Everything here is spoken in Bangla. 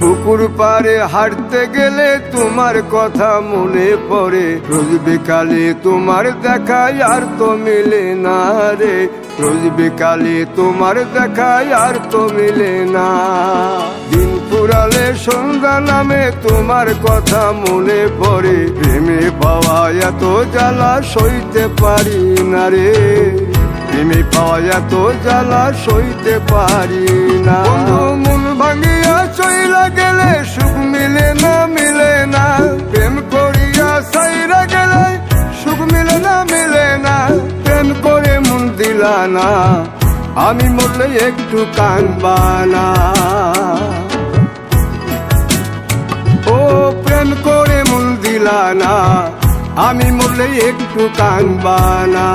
পুকুর পাড়ে হাঁটতে গেলে তোমার কথা মনে পড়ে, রোজ বিকালে তোমার দেখা আর তো মিলে না রে, রোজ বিকালে তোমার দেখা আর তো মিলে না। দিন ফুরালে সন্ধ্যা নামে তোমার কথা মনে পড়ে, প্রেমে পাওয়া এত জ্বালা সইতে পারি না রে, প্রেমে পাওয়া এত জ্বালা সইতে পারি না। মন ভাঙিয়া চইলা গেলে সুখ মিলে না, মিলে না, প্রেম করিয়া সাইরা গেলে সুখ মিলে না, মিলে না, প্রেম করে মন দিলা না, আমি মরলে একটু কাঁদবা না। ও প্রেম করে মন দিলা না, আমি মরলে একটু কাঁদবা না।